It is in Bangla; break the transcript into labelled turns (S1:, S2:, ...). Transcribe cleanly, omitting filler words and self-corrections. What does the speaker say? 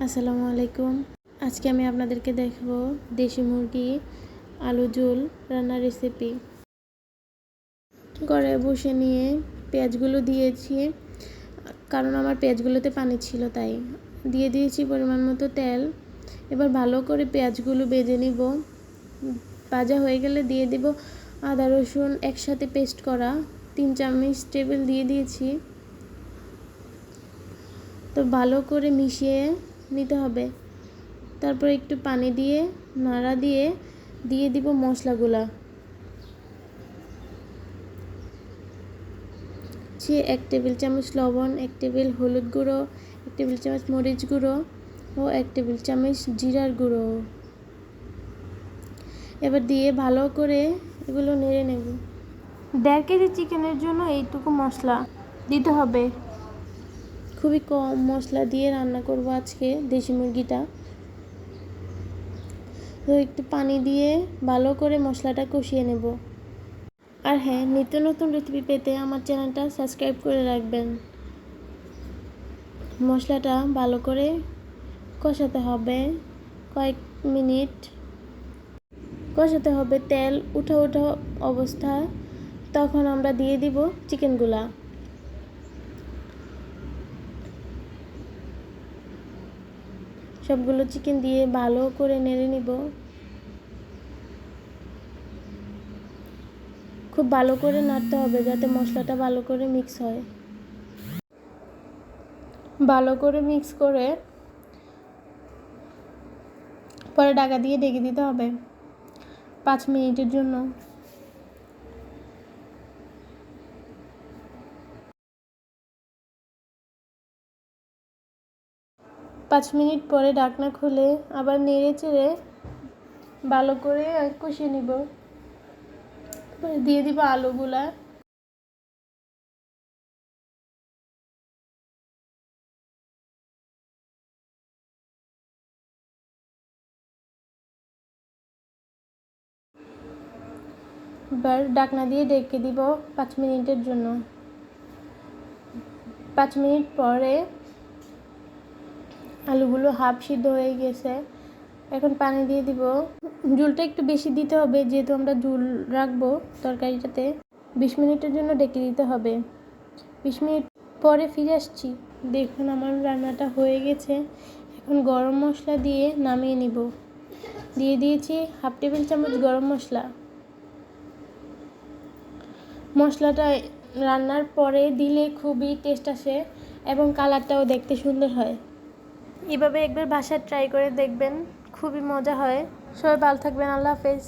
S1: আসসালামু আলাইকুম। আজকে আমি আপনাদেরকে দেখাবো দেশি মুরগি আলু ঝোল রান্নার রেসিপি। ঘরে বসে নিয়ে পেঁয়াজগুলো দিয়েছি, কারণ আমার পেঁয়াজগুলোতে পানি ছিল, তাই দিয়ে দিয়েছি পরিমাণ মতো তেল। এবার ভালো করে পেঁয়াজগুলো ভেজে নিব। ভাজা হয়ে গেলে দিয়ে দিব আদা রসুন একসাথে পেস্ট করা 3 চামচ টেবিল দিয়ে দিয়েছি। তো ভালো করে মিশিয়ে নিতে হবে। তারপর একটু পানি দিয়ে নাড়া দিয়ে দিয়ে দিব মশলাগুলা। 1 টেবিল চামচ লবণ, 1 টেবিল হলুদ গুঁড়ো, 1 টেবিল চামচ মরিচ গুঁড়ো ও 1 টেবিল চামচ জিরার গুঁড়ো। এবার দিয়ে ভালো করে এগুলো নেড়ে নেব। 1.5 কেজি চিকেনের জন্য এইটুকু মশলা দিতে হবে। খুবই কম মশলা দিয়ে রান্না করব আজকে দেশি মুরগিটা। তো একটু পানি দিয়ে ভালো করে মশলাটা কষিয়ে নেব। আর হ্যাঁ, নিত্য নতুন রেসিপি পেতে আমার চ্যানেলটা সাবস্ক্রাইব করে রাখবেন। মশলাটা ভালো করে কষাতে হবে, কয়েক মিনিট কষাতে হবে। তেল উঠা অবস্থা, তখন আমরা দিয়ে দিব চিকেনগুলা। সবগুলো চিকেন দিয়ে ভালো করে নেড়ে নিব। খুব ভালো করে নাড়তে হবে যাতে মশলাটা ভালো করে মিক্স হয়। ভালো করে মিক্স করে পরে ঢাকা দিয়ে ঢেকে দিতে হবে 5 মিনিটের জন্য। 5 মিনিট পরে ঢাকনা খুলে আবার নেড়ে চেড়ে ভালো করে কষিয়ে নিব। দিয়ে দিব আলুগুলা। এবার ঢাকনা দিয়ে ঢেকে দিব 5 মিনিটের জন্য। 5 মিনিট পরে আলুগুলো হাফ সিদ্ধ হয়ে গেছে। এখন পানি দিয়ে দিব। ঝোলটা একটু বেশি দিতে হবে, যেহেতু আমরা ঝোল রাখবো তরকারিটাতে। 20 মিনিটের জন্য ঢেকে দিতে হবে। 20 মিনিট পরে ফিরে আসছি। দেখুন আমার রান্নাটা হয়ে গেছে। এখন গরম মশলা দিয়ে নামিয়ে নিব। দিয়ে দিয়েছি হাফ টেবিল চামচ গরম মশলা। মশলাটা রান্নার পরে দিলে খুবই টেস্ট আসে এবং কালারটাও দেখতে সুন্দর হয়। এভাবে একবার বাসায় ট্রাই করে দেখবেন, খুবই মজা হয়। সবাই ভালো থাকবেন। আল্লাহ হাফেজ।